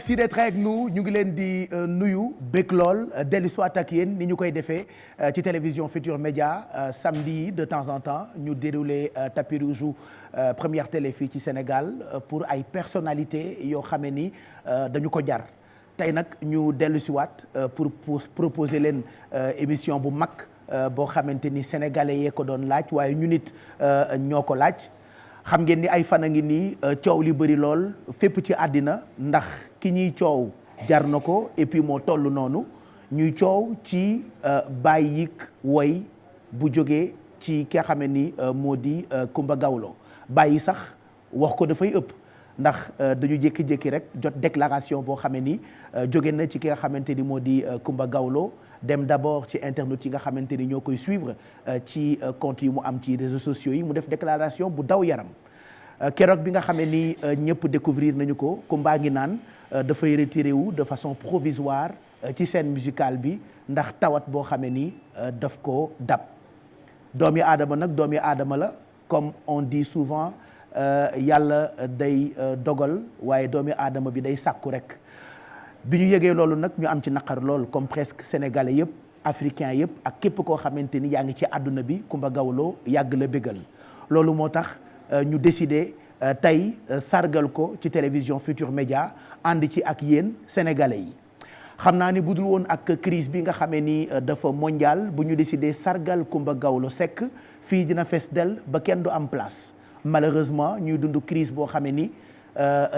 merci d'être avec nous ñu ngi leen di nuyu bëgg lool dellu soit ak yéen ni ñu koy defee ci télévision Futur Média samedi de temps en temps ñu déroulé tapis rouge première télé fii ci Sénégal pour ay personnalités yoo xamee ni dañu ko jar tey nag ñu dellu si waat pour proposer leen émission bu mag boo xamante ni sénégalais yee ko doon laaj waaye ñu nit ñoo ko laaj. xam ngeen ni ay fan a ngi nii coow li bëri lool fépp ci àddina ndax ki ñuy coow jar na ko et puis moo toll noonu ñuy coow ci bàyyi woy bu jógee ci ki nga xam ne ni moo di Coumba Gawlo bàyyi sax wax ko dafay ëpp ndax dañu jékki-jékki rek jot déclaration boo xam ne ni jóge na ci ki nga xamante ni moo di Coumba Gawlo dem d'abord ci internet yi nga xamante ni ñoo koy suivre ci compte yi mu am ci réseaux sociaux yi mu def déclaration bu daw yaram keroog bi nga xamee ni ñëpp découvrir nañu ko Coumba ngi naan dafay retiré wu de façon provisoire ci scène musicale bi ndax tawat boo xamee ni daf ko dab doomi aadama nag doomi aadama la comme on dit souvent yàlla day dogal waaye doomi aadama bi day sàkku rek bi ñu yëgee loolu nag ñu am ci naqar lool comme presque sénégalais yëpp africains yëpp ak képp koo xamante ni yaa ngi ci àdduna bi Coumba Gawlo yàgg la bégal loolu moo tax ñu décidé tey sargal ko ci télévision Futur Média ànd ci ak yéen sénégalais yi xam naa ni budul woon ak crise bi nga xamee ni dafa mondial bu ñu décidé sargal Coumba Gawlo Seck fii dina fees del ba kenn du am place malheureusement ñuy dund crise boo xamee ni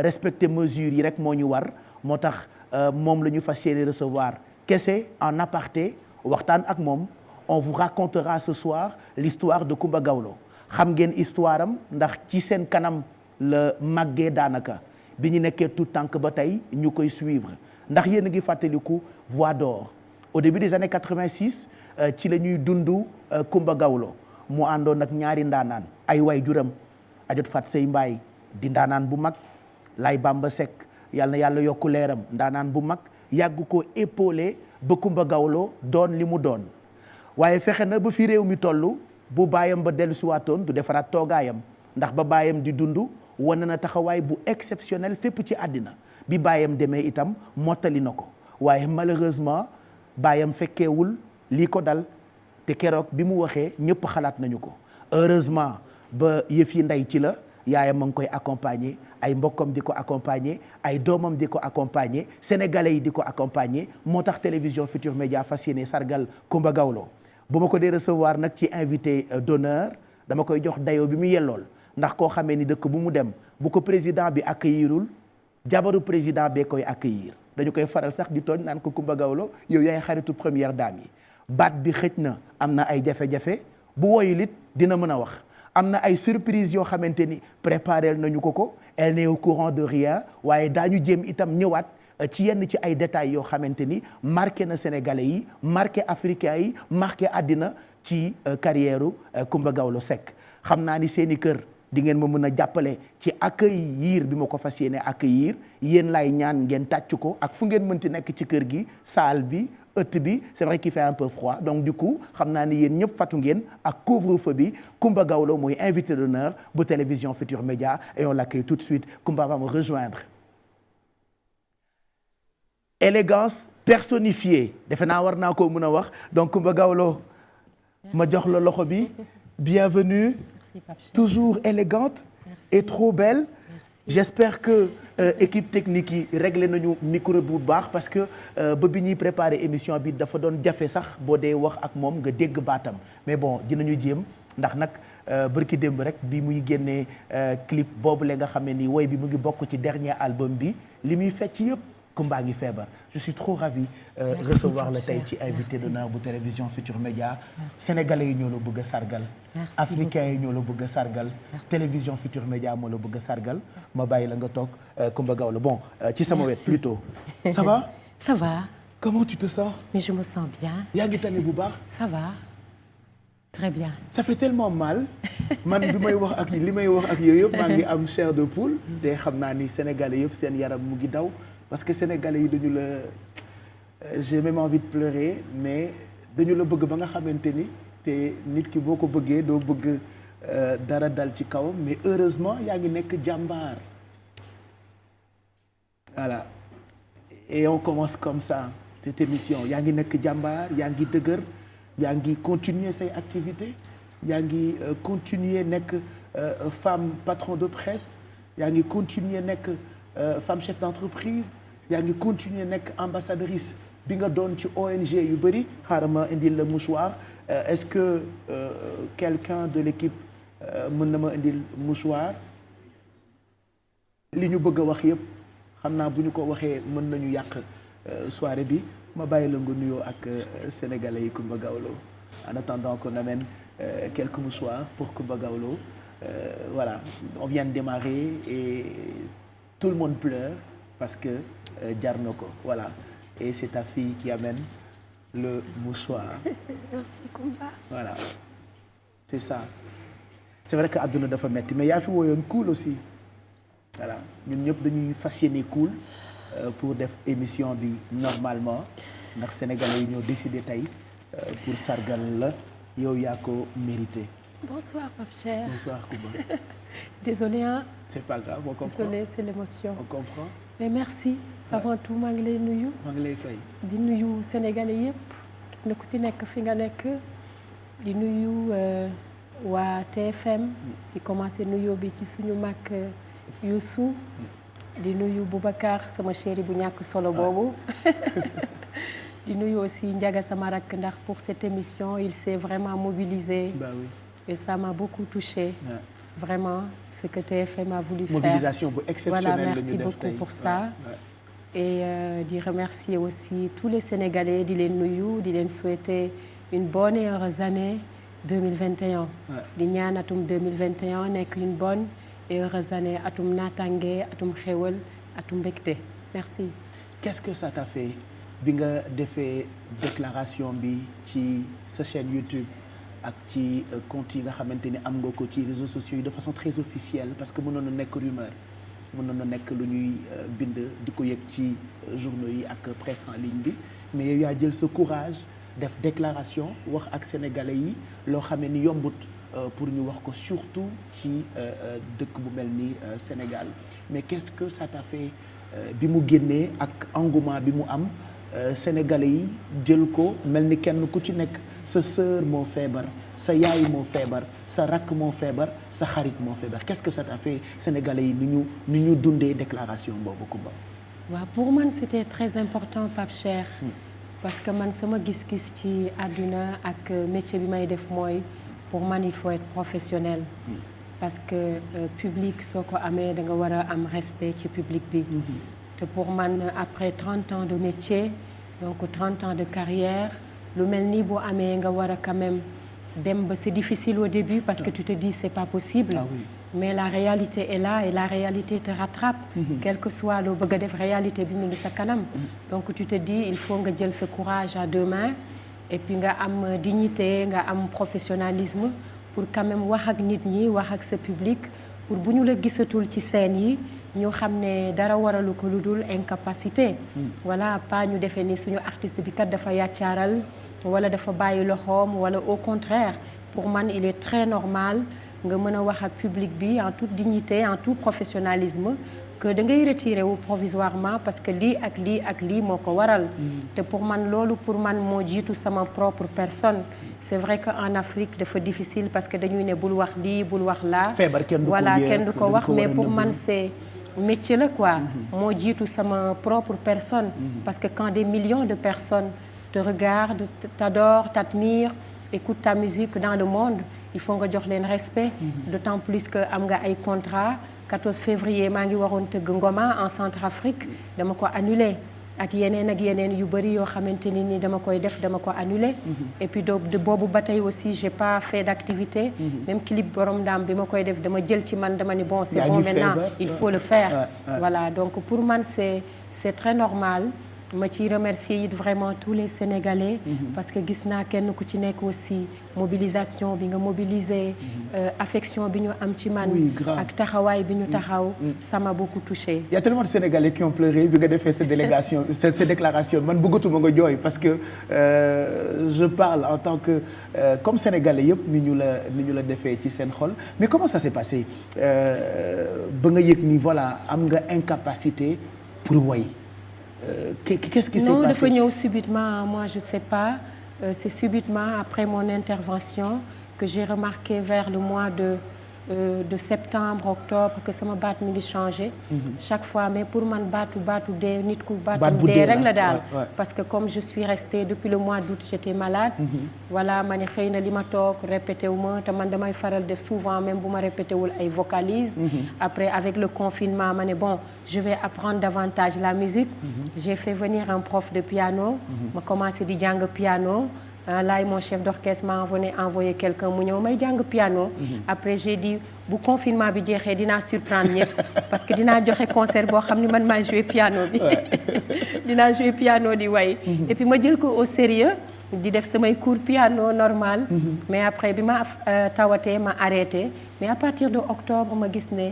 respecter mesures yi rek moo ñu war moo tax moom la ñu fas yéene recevoir kese en aparté waxtaan ak moom on vous racontera ce soir l'histoire de Coumba Gawlo xam ngeen histoire am ndax ci seen kanam la màggee daanaka bi ñu nekkee tout tànk ba tey ñu koy suivre ndax yéen a ngi fàttaliku Voix d'Or au début des années 86 ci la ñuy dund Coumba Gawlo mu àndoon nag ñaari ndaanaan ay way juram Adjot Fat Sey Mbaye di ndaanaan bu mag Laye Bamba Seck yàlla na yàlla yokku leeram ndaanaan bu mag yàgg ko épaulé ba Coumba Gawlo doon li mu doon waaye fexe na ba fi réew mi toll bu baayam ba dellu siwaatoon du defaraat toogaayam ndax ba baayam di dund wane na taxawaay bu exceptionnel fépp ci àddina bi baayam demee itam mottali na ko waaye malheureusement baayam fekkeewul lii ko dal te keroog bi mu waxee ñëpp xalaat nañu ko heureusement ba yëf yi ndey ci la yaayam a ngi koy accompagner ay mbokkam di ko accompagner ay doomam di ko accompagner sénégalais yi di ko accompagner moo tax télévision Futur Média fas yéene sargal Coumba Gawlo bu ma ko dee recevoir nag ci invité d'honneur dama koy jox dayoo bi mu yellool ndax koo xamee ni dëkk bu mu dem bu ko président bi accueillirul jabaru président bee koy accueillir dañu koy faral sax di tooñ naan ko Coumba Gawlo yow yaay xaritu première dame yi baat bi xëj na am na ay jafe-jafe bu woyul it dina mën a wax am na ay surprise yoo xamante ni préparé nañu ko elle n'est au courant de rien waaye daañu jéem itam ñëwaat ci yenn ci ay détails yoo xamante ni marqué na sénégalais yi marqué africains yi marqué àddina ci carrière Coumba Gawlo Seck xam naa ni seeni kër di ngeen ma mën a jàppale ci accueillir bi ma ko fas yéene accueillir yéen laay ñaan ngeen tàcc ko ak fu ngeen mënti nekk ci kër gi salle bi ëtt bi c'est vrai qu'il fait un peu froid donc du coup xam naa ni yéen ñëpp fatu ngeen ak couvre-feu bi Coumba Gawlo mooy invité d'honneur bu télévision Futur Média et on l'accueille tout de suite Coumba va me rejoindre élégance personnifiée defe naa war naa koo mën a wax donc Coumba Gawlo ma jox la loxo bi bienvenue. Merci, toujours élégante. Merci. Et trop belle. Merci. J'espère que équipe technique yi réglé nañu micro bu baax parce que ba bi ñuy préparer émission bi dafa doon jafe sax boo dee wax ak moom nga dégg baatam mais bon dinañu jéem ndax nag bërki démb rek bi muy génnee clip boobu la nga xam ne ni woy bi mu ngi bokk ci dernier album bi li muy fecc yëpp Coumba ngi feebar je suis trop ravi recevoir la tey ci invité d'honneur bu télévision Futur Média sénégalais yi ñoo la bëgg a sargal africains yi ñoo la bëgg a sargal télévision Futur Média moo la bëgg a sargal ma bàyyi la nga toog Coumba Gawlo bon ci sama wet plutôt ça va ça va comment tu te sens mais je me sens bien yaa ngi tane bu baax ça va très bien ça fait tellement mal man bi may wax ak li may wax ak yooyu yëpp maa ngi am chair de poule te xam naa ni sénégalais yëpp seen yaram mu ngi daw parce que sénégalais yi dañu la j'ai même envie de pleurer mais dañu la bëgg ba nga xamante ni te nit ki boo ko bëggee doo bëgg dara dal ci kawam mais heureusement yaa ngi nekk jàmbaar voilà et on commence comme ça cette émission yaa ngi nekk jàmbaar yaa ngi dëgër yaa ngi continuer say activités yaa ngi continuer nekk femme patron de presse yaa ngi continuer nekk femme chef d'entreprise yaa ngi continuer nekk ambassadrice bi nga doon ci ONG yu bëri xaaral ma indil le mouchoir est-ce que quelqu'un de l'équipe mën na ma indil mouchoir li ñu bëgg a wax yëpp xam naa bu ñu ko waxee mën nañu yàq soirée bi ma bàyyi la nga nuyoo ak sénégalais yi Coumba Gawlo en attendant qu'on amène quelques mouchoirs pour Coumba Gawlo voilà on vient de démarrer et tout le monde pleure parce que jar na ko voilà et c'est ta fille qui amène le mouchoir. Merci Coumba. Voilà c'est ça c'est vrai que àdduna dafa metti mais yaa fi wooyoon cool aussi voilà ñun ñëpp dañuy fas yéene cool pour def émission bi normalement ndax sénégalais yi ñoo décidé tey pour sargal la yow yaa ko mérité. Bonsoir Pape Cheikh. Bonsoir Coumba. Désolée hein. C'est pas grave on comprend. Désolée c'est l'émotion. On comprend. Mais merci. Avant tout maa ngi lay nuyu. maa ngi lay fay. di nuyu sénégalais yëpp kenn ku ci nekk fi nga nekk di nuyu waa TFM. di commencer nuyoo bi ci suñu mag Youssou. di nuyu Boubacar sama chéri bu ñàkk solo boobu. di nuyu aussi Ndiaga sama rakk ndax pour cette émission il s'est vraiment mobilisé. Bah oui. Et ça m'a beaucoup touchée. Ouais. Vraiment ce que TFM a voulu mobilisation faire. bu exceptionnelle. Voilà merci beaucoup pour ça. Ouais. Et di remercier aussi tous les Sénégalais di leen nuyu di leen souhaiter une bonne et heureuse année 2021. di ñaan atum 2021 nekk une bonne et heureuse année atum naataange atum xéwal atum mbégte merci. Qu'est-ce que ça t'a fait bi nga defee déclaration bi ci sa chaîne YouTube ak ci compte yi nga xamante ni am nga ko ci réseaux sociaux yi de façon très officielle parce que mënoon na nekk rumeur mënoon na nekk lu ñuy bind di ko yëg ci journaux yi ak presse en ligne bi mais yow yaa jël sa courage def déclaration wax ak sénégalais yi loo xamee ni yombut pour ñu wax ko surtout ci dëkk bu mel ni Sénégal mais qu'est-ce que ça t'a fait bi mu génnee ak engouement bi mu am sénégalais yi jël ko mel ni kenn ku ci nekk sa sœur moo feebar sa yaay moo feebar sa rakk moo feebar sa xarit moo feebar qu'est-ce que ça t'a fait sénégalais yi ni ñu dundee déclaration boobu Coumba. waaw pour man c'était très important Pape Cheikh. parce que man sama gis-gis ci àdduna ak métier bi may def mooy pour man il faut être professionnel. parce que public soo ko amee da nga war a am respect ci public bi. te pour man après 30 ans de métier donc 30 ans de carrière lu mel nii boo amee nga war a quand même dem ba c'est difficile au début parce que tu te dis c'est pas possible. Ah oui. mais la réalité est là et la réalité te rattrape. Quel que soit loo bëgg a def réalité bi mi ngi sa kanam. donc tu te dis il faut nga jël sa courage à deux mains et puis nga am dignité nga am professionnalisme pour quand même wax ak nit ñi wax ak sa public pour bu ñu la gisatul ci scène yi ñu xam ne dara waralu ko lu dul incapacité. voilà pas ñu defee ni suñu artiste bi kat dafa yàccaaral wala dafa bàyyi loxoom wala au contraire pour man il est très normal nga mën a wax ak public bi en toute dignité en tout professionnalisme que da ngay retirer wu provisoirement parce que lii ak lii ak lii moo ko waral. te pour man loolu pour man moo jiitu sama propre personne. c'est vrai que en Afrique dafa difficile parce que dañuy ne bul wax lii bul wax laa. feebar kenn du ko voilà kenn du ko wax mais pour man c'est métier la quoi. moo jiitu sama propre personne. parce que quand des millions de personnes te regardent t'adorent t'admirent écoutent ta musique dans le monde il faut nga jox leen respect. d'autant plus que am nga ay contrat 14 février maa ngi waroon tëgg Ngoma en Centrafrique dama ko annulé ak yeneen yu bëri yoo xamante ni dama koy def dama ko annulé. et puis de boobu ba tey aussi j'ai pas fait d'activité. même clip borom daam bi ma koy def dama jël ci man dama ni bon c'est bon maintenant il faut le faire. voilà donc pour man c'est très normal. ma ciy remercier it vraiment tous les Sénégalais. parce que gis naa kenn ku ci nekk aussi mobilisation bi nga mobiliser. affection bi ñu am ci man. ak taxawaay bi ñu taxaw. ça m'a beaucoup touché. Il y a tellement de Sénégalais qui ont pleuré bi nga defee cette délégation cette déclaration man bëggatuma nga jooy parce que je parle en tant que comme Sénégalais yëpp ni ñu la defee ci seen xol mais comment ça s'est passé ba nga yëg ni voilà am nga incapacité pour way. qu'est-ce qui s'est passé? Non, dafa ñëw subitement, moi je sais pas. C'est subitement après mon intervention que j'ai remarqué vers le mois de septembre, octobre que sama baat mi ngi changé. Chaque fois mais pour man baatu dee nit ku baatu dee rek la daal. Parce que comme je suis restée depuis le mois d'août j'étais malade. Voilà ma ne xëy na li ma toog répété wu ma te man damay faral def souvent même bu ma répété wul ay vocalises. Après avec le confinement ma ne bon je vais apprendre davantage la musique. J'ai fait venir un prof de piano. ma commencé di jàng piano. Là mon chef d'orchestre m'a envoyé quelqu'un mu ñëw may jàng piano. Après j'ai dit bu confinement bi jeexee dinaa surprendre ñëpp parce que dinaa joxe concert boo xam ni man maay jouer piano bi. dinaa jouer piano di way. Et puis ma jël ko au sérieux di def samay cours piano normal. Mais après bi ma tawatee ma arrêté mais à partir de octobre ma gis ne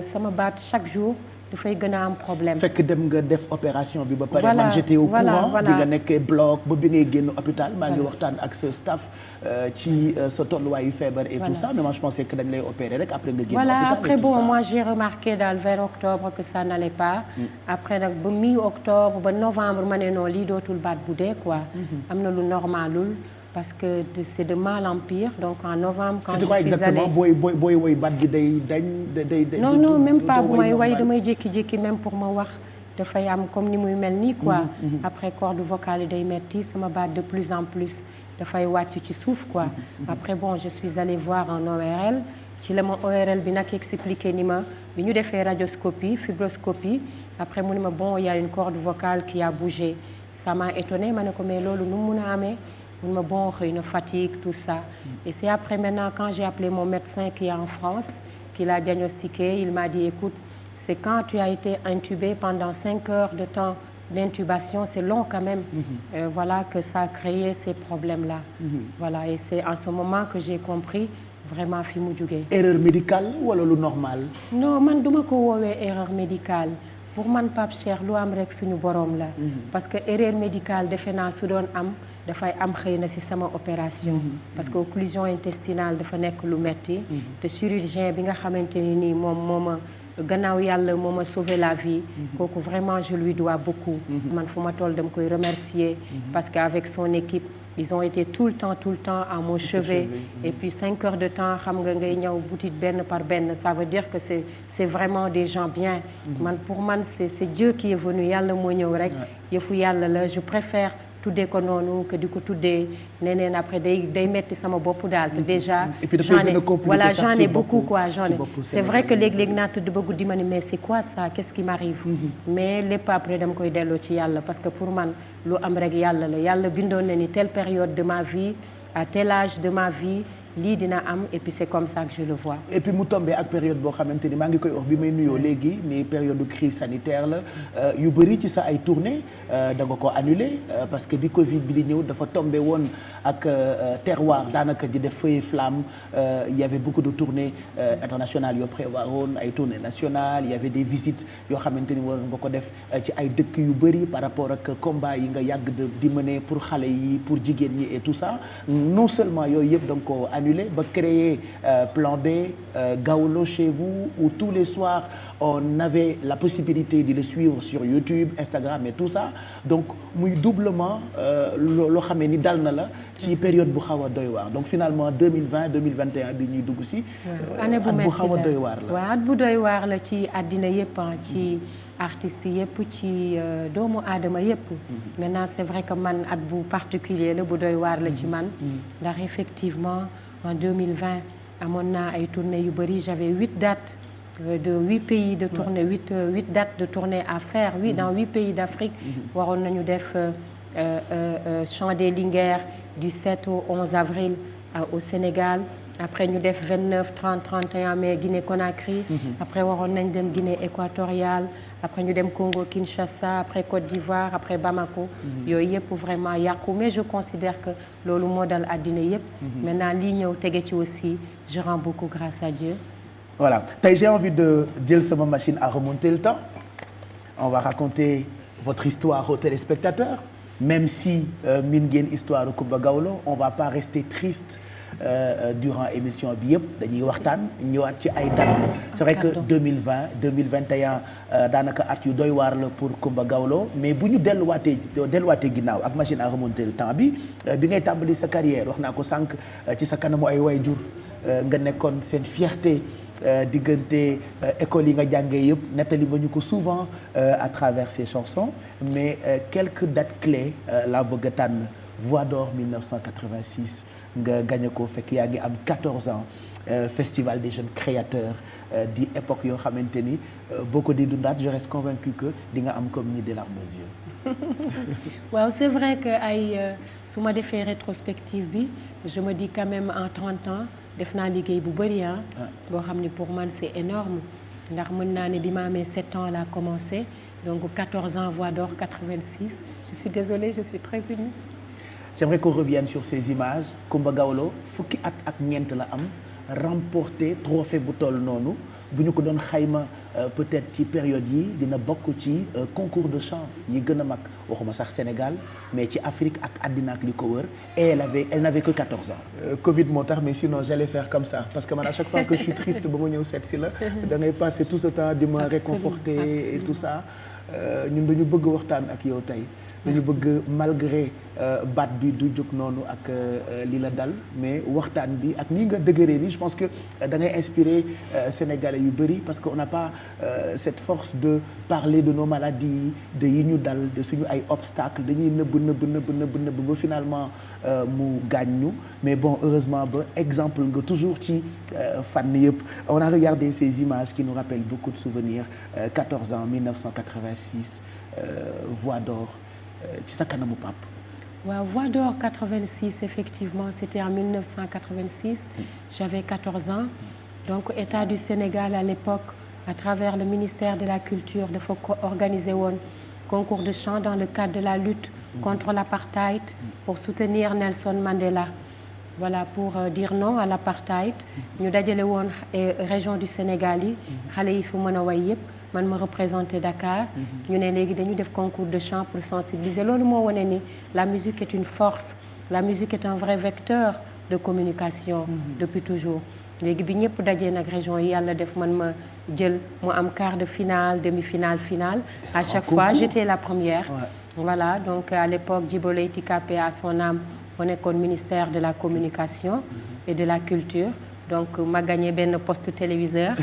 sama baat chaque jour. dafay gën a am problème. fekk dem nga def opération bi ba pare. man j'étais au courant bi nga nekkee bloc ba bi ngay génn hôpital. maa ngi waxtaan ak sa staff ci sa tolluwaayu feebar et tout ça mais moi je pensais que dañ lay opérer rek après nga génn hôpital après bon moi j'ai remarqué daal vers octobre que ça n'allait pas. après nag ba mi-octobre ba novembre ma ne non lii dootul baat bu dee quoi. am na lu normalul. parce que c'est de mal en pire donc en novembre. quand je suis allée exactement booy woy baat bi day non même pas bu may woy damay jékki-jékki même pour ma wax dafay am comme ni muy mel nii quoi. après corde vocale yi day metti sama baat de plus en plus dafay wàcc ci suuf quoi. après bon je suis allée voir un ORL ci la ma ORL bi nag expliqué ni ma bi ñu defee radioscopie fibroscopie après mu ne ma bon il y a une corde vocale qui a bougé ça m'a étonnée ma ne ko mais loolu nu mu mun a amee. ma bon xëy na fatigue tout ça et c'est après maintenant quand j'ai appelé mon médecin qui est en France qui l'a diagnostiqué il m'a dit écoute c'est quand tu as été intubé pendant 5 heures de temps d'intubation c'est long quand même. Voilà que ça a créé ces problèmes là. Voilà et c'est en ce moment que j'ai compris vraiment fi mu jugee. erreur médicale wala lu normal. non man duma ko woowee erreur médicale. pour man Pape Cheikh lu am rek suñu borom la. parce que erreur médicale defe naa su doon am dafay am xëy na ci sama opération. parce que occlusion intestinale dafa nekk lu metti te chirurgien bi nga xamante ni nii moom moo ma gannaaw yàlla moo ma sauvé la vie. kooku vraiment je lui dois beaucoup. man fu ma toll dama koy remercier. parce que avec son équipe. ils ont été tout le temps à mon chevet et puis 5 heures de temps xam nga ngay ñëw boutique benn par benn ça veut dire que c'est vraiment des gens bien. pour man c'est Dieu qui est venu yàlla moo ñëw rek. yëfu yàlla la je préfère tuddee ko noonu que di ko tuddee neneen après day metti sama bopp daal te déjà. et puis j'en ai beaucoup quoi c'est vrai que léeg-léeg naa tëdd ba guddi ma ni mais c'est quoi ça qu'est-ce qui m'arrive. mais lépp après dama koy delloo ci yàlla parce que pour man lu am rek yàlla la yàlla bindoon na ni telle période de ma vie à tel âge de ma vie. lii dina am et puis c'est comme ça que je le vois. et puis mu tombé ak période boo xamante ni maa ngi koy wax bi may nuyoo léegi ni période de crise sanitaire la yu bëri ci sa ay tournée da nga ko annulé parce que bi Covid bi di ñëw dafa tombé woon ak terroir daanaka di def feu et flamme il y avait beaucoup de tournées internationales yoo prévoir woon ay tournées nationales il y avait des visites yoo xamante ni waroon nga ko def ci ay dëkk yu bëri par rapport ak combat yi nga yàgg di mener pour xale yi pour jigéen ñi et tout ça non seulement yooyu yëpp da nga ko ba créer Plan B Gawlo chez vous où tous les soirs on avait la possibilité de le suivre sur YouTube Instagram et tout ça donc muy doublement loo xamee ni dal na la ci période bu xaw a doy waar donc finalement 2020 2021 bi ñuy dugg si. année bu metti la xaw a doy waar la. waaw at bu doy waar la ci àddina yëpp ci artistes yëpp ci doomu aadama yëpp. maintenant c'est vrai que man at bu particulier la bu doy waar la ci man. ndax effectivement en 2020 amoon naa ay tournées yu bëri j'avais 8 dates. de 8 pays de tournée 8 dates de tournée à faire dans 8 pays d'Afrique waroon nañu def Chant des Linguères du 7 au 11 avril au Sénégal après ñu def 29 30 31 mai Guinée Conakry après waroon nañ dem Guinée équatoriale après ñu dem Congo Kinshasa après Côte d'Ivoire après Bamako yooyu yëpp vraiment yàqu mais je considère que loolu moo dal àddina yëpp maintenant lii ñëw tege ci aussi je rends beaucoup grâce à Dieu. Voilà tey j'ai envie de jël sama machine à remonter le temps on va raconter votre histoire aux téléspectateurs même si min ngeen histoire Coumba Gawlo on va pas rester triste durant émission bi yëpp dañuy waxtaan ñëwaat ci ay date. C'est vrai que 2020 2021 daanaka at yu doy waar la pour Coumba Gawlo mais bu ñu delluwaatee ginnaaw ak machine à remonter le temps bi ngay tàmbali sa carrière wax naa ko sànq ci sa kanamu ay waajur nga nekkoon seen fierté diggante école yi nga jàngee yëpp nettali nga ñu ko souvent à travers ces chansons mais quelques dates clés laa bëgg a tànn Voix d'Or 1986 nga gagné ko fekk yaa ngi am 14 ans festival des jeunes créateurs di époque yoo xamante ni boo ko di dundaat je reste convaincu que di nga am comme ni des larmes aux yeux. waaw c'est vrai que su ma defee rétrospective bi je me dis quand même en 30 ans def naa liggéey bu bëri boo xam ne pour man c'est énorme ndax mën naa ne bi ma amee 7 ans laa commencé donc 14 ans Voix d'Or 86 je suis désolée je suis très émue. J'aimerais qu'on revienne sur ces images Coumba Gawlo fukki at ak ñeent la am remporté trophée bu toll noonu bu ñu ko doon xayma peut-être ci période yi dina bokk ci concours de chant yi gën a mag waxuma sax Sénégal mais ci Afrique ak àddina ak li ko wër et elle n'avait que 14 ans. Covid moo tax mais sinon j'allais faire comme ça parce que man à chaque fois que je suis triste ba ma ñëw seet si la da ngay passer tout ce temps di ma réconforter et tout ça ñun dañu bëgg waxtaan ak yow tey. dañu bëgg malgré baat bi du jóg noonu ak li la dal mais waxtaan bi ak ni nga dëgëree ni je pense que da ngay inspirer sénégalais yu bëri parce que on n'a pas cette force de parler de nos maladies de yi ñu dal de suñu ay obstacles dañuy nëbb ba finalement mu gaañ ñu mais bon heureusement ba exemple nga toujours ci fànn yëpp on a regardé ces images qui nous rappellent beaucoup de souvenirs 14 ans 1986 Voix d'Or ci sa kanamu pap waaw Voix d'Or 86 effectivement c'était en 1986 j'avais 14 ans donc État du Sénégal à l'époque à travers le ministère de la Culture dafa ko organiser woon concours de chant dans le cadre de la lutte contre l'apartheid pour soutenir Nelson Mandela voilà pour dire non à l'apartheid ñu dajale woon région du Sénégal yi xale yi fi mën a way yëpp man ma représenté Dakar ñu ne léegi dañu def concours de chant pour sensibiliser loolu moo wane ni la musique est une force la musique est un vrai vecteur de communication depuis toujours léegi bi ñëpp dajee nag région yi yàlla def man ma jël mu am quart de finale demi-finale finale à chaque fois j'étais la première voilà donc à l'époque Djibo Leyti Ka paix à son âme mu nekkoon ministère de la communication et de la culture donc ma gagné benn poste téléviseur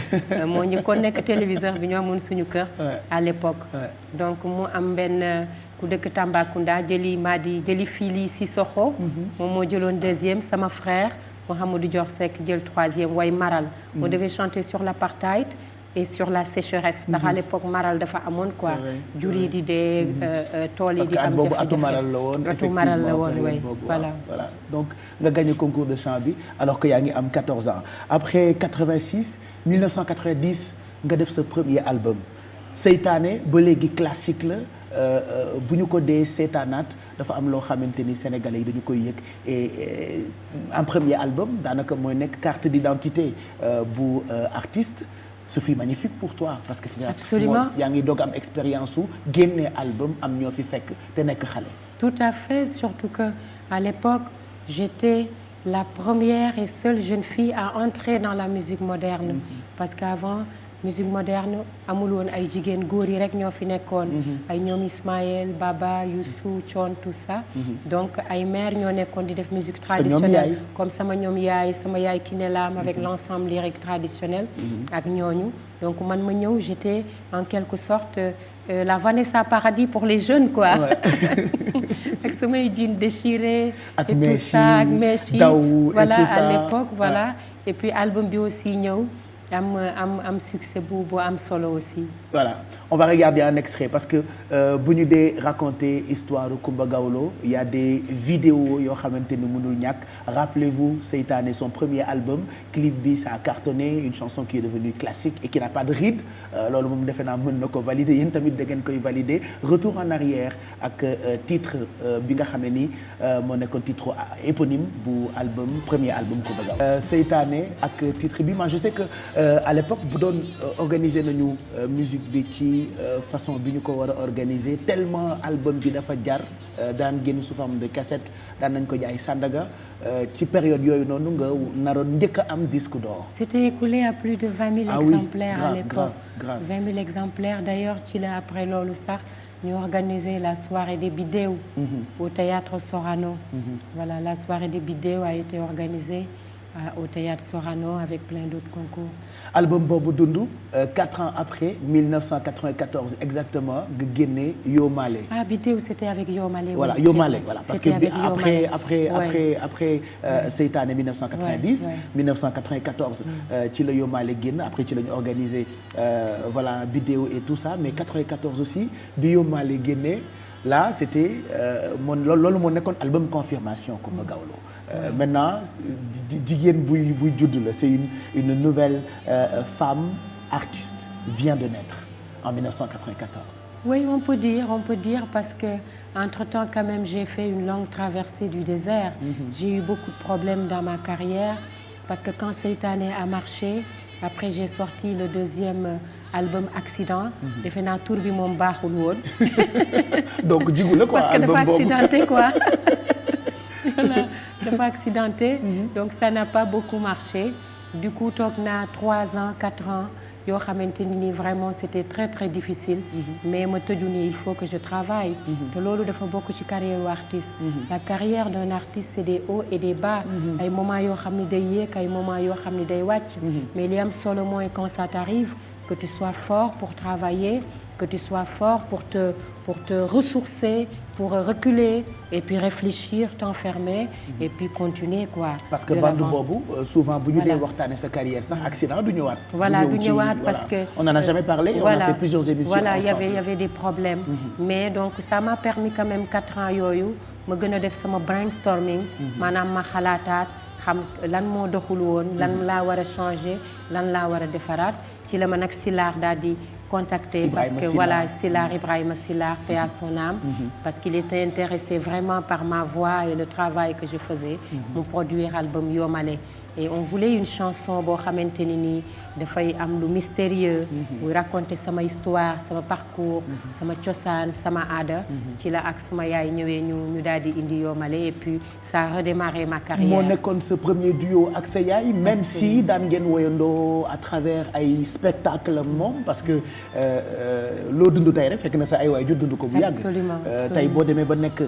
moo ñu ko nekk téléviseur bi ñoo amoon suñu kër à l'époque donc mu am benn ku dëkk Tambacounda jëli Fili Sissoko moom moo jëloon deuxième sama frère Mouhamadou Dior Seck jël troisième way Maral on devait chanter sur l'apartheid et sur la sécheresse ndax à l'époque Maral dafa amoon quoi jur yi di dee tool yi di am boobu atu Maral la woon effectivement voilà donc nga gagné concours de chant bi alors que yaa ngi am 14 ans après 86 1990 nga def sa premier album Seytaane ba léegi classique la bu ñu ko dee seetaanaat dafa am loo xamante ni sénégalais yi dañu koy yëg et un premier album daanaka mooy nekk carte d'identité bu artiste ce fut magnifique pour toi parce que c'est absolument yaa ngi doog am expérience su génne album am ñoo fi fekk te nekk xale. Tout à fait surtout que à l'époque j'étais la première et seule jeune fille à entrer dans la musique moderne parce qu'avant musique moderne amul woon ay jigéen góor yi rek ñoo fi nekkoon ay ñoom Ismaël Baba Youssou Thione tout ça donc ay mères ñoo nekkoon di def musique traditionnelle comme sama yaay Kiné Lam avec l'ensemble lyrique traditionnel ak ñooñu donc man ma ñëw j'étais en quelque sorte la Vanessa Paradis pour les jeunes quoi ak samay jeans déchirés et tout ça ak mèches yi voilà à l'époque voilà et puis album bi aussi ñëw am succès bu am solo aussi. Voilà, on va regarder un extrait parce que bu ñu dee raconter histoire Coumba Gawlo il y a des vidéos yoo xamante ni mënul ñàkk rappelez-vous Seytaane son premier album clip bi ça a cartonné une chanson qui est devenue classique et qui n'a pas de ride loolu moom defe naa mën na ko valider yéen tamit da ngeen koy valider retour en arrière ak titre bi nga xam ne ni moo nekkoon titre éponyme bu album premier album Coumba Gawlo Seytaane ak titre bi moi je sais que à l'époque bu doon organiser nañu musique bi ci façon bi ñu ko war a organiser tellement album bi dafa jar daan génn sous forme de cassette daan nañ ko jaay Sandaga ci période yooyu noonu nga naroon njëkk a am disque d'or. C'était écoulé à plus de 20 000 ah exemplaires oui, grave, à l'époque. grave. 20 000 exemplaires d'ailleurs ci la après loolu sax ñu organiser la soirée des bidéos au théâtre Sorano. Voilà, la soirée des bidéos a été organisée au théâtre Sorano avec plein d'autres concours. album boobu dund 4 ans après 1994 exactement nga génne Yo Malé. Ah bidéo c'était avec Yo Malé. Voilà oui, Yo Malé voilà parce que ouais. après Seytaane 1990. Ouais. 1994 ci la Yo Malé génn après ci la ñu organisé voilà vidéo et tout ça mais 94 aussi bi Yo Malé génne là c'était loolu moo nekkoon album confirmation Coumba Gawlo. Maintenant jigéen buy judd la c'est une nouvelle femme artiste vient de naître en 1994. Oui, on peut dire parce que entre-temps quand même j'ai fait une longue traversée du désert. J'ai eu beaucoup de problèmes dans ma carrière parce que quand Seytaane a marché après j'ai sorti le deuxième album Accident. defe naa tur bi moom baaxul woon. donc jigu la quoi parce que dafa accidenté quoi. Voilà, dafa accidenté. Donc ça n'a pas beaucoup marché. Du coup toog naa 3 ans 4 ans yoo xamante ni vraiment c'était très très difficile. mais ma tëju ni il faut que je travaille. te loolu dafa bokk ci carrière artiste. la carrière d'un artiste c'est des hauts et des bas. ay moments yoo xam ni day yéeg ay moments yoo xam ni day wàcc. mais li am solo mooy quand ça t'arrive que tu sois fort pour travailler. que tu sois fort pour te ressourcer, pour reculer et puis réfléchir, t'enfermer et puis continuer quoi. Parce que bande boobu souvent bu ñu dee waxtaanee sa carrière sax accident du ñëwaat. Voilà du ñëwaat parce que on en a jamais parlé. Voilà, on a fait plusieurs émissions voilà ensemble. il y avait des problèmes. mais donc ça m'a permis quand même 4 ans yooyu ma gën a def sama brainstorming. maanaam ma xalaataat. xam lan moo doxul woon lan laa war a changer lan laa war a defaraat ci la ma nag Silar daal di contacter parce que voilà Silar Ibrahima Silar paix à son âme parce qu'il était intéressé vraiment par ma voix et le travail que je faisais mu produire album Yo Malé et on voulait une chanson boo xamante ni nii dafay am lu mystérieux muy raconter sama histoire sama parcours sama cosaan sama aada ci la ak sama yaay ñëwee ñu daal di indi Yo Malé et puis ça a redémarré ma carrière. moo nekkoon sa premier duo ak sa yaay même si daan ngeen woyandoo à travers ay spectacle moom parce que loo dund tey rek fekk na sa ay waay ju dund ko bu yàgg. absolument tey boo demee ba nekk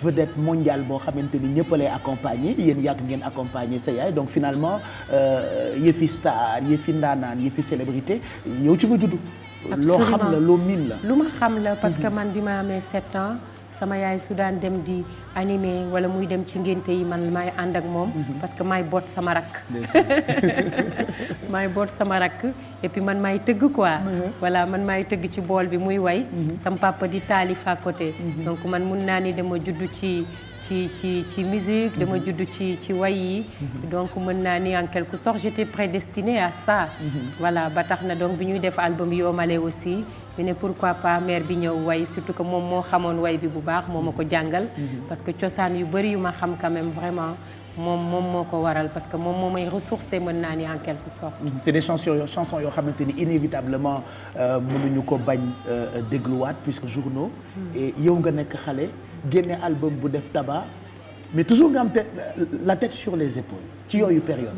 vedette mondiale boo xamante ni ñëpp lay accompagner yéen yàgg ngeen accompagner sa yaay donc finalement yëfi star yëfi ndaanaan yëfi célébrité yow ci nga judd. loo xam la loo miin la. lu ma xam la parce que man bi ma amee 7 ans sama yaay su daan dem di animé wala muy dem ci ngénte yi man maay ànd ak moom. parce que maay boot sama rakk. maay boot sama rakk et puis man maay tëgg quoi. voilà man maay tëgg ci bool bi muy way. sama papa di taalif à côté. donc man mun naa ni dama judd ci musique dama judd ci way yi donc mën naa ni en quelque sorte j'étais prédestinée à ça voilà ba tax na donc bi ñuy def album Yo Malé aussi ñu ne pourquoi pas mère bi ñëw way surtout que moom moo xamoon way bi bu baax moo ma ko jàngal parce que cosaan yu bëri yu ma xam quand même vraiment moom moo ko waral parce que moom moo may ressourcer mën naa ni en quelque sorte. c'est des chansons yoo xamante ni inévitablement mënuñu ko bañ dégluwaat puisque journaux et yow nga nekk xale génne album bu def tabac mais toujours nga am la tête sur les épaules ci yooyu période.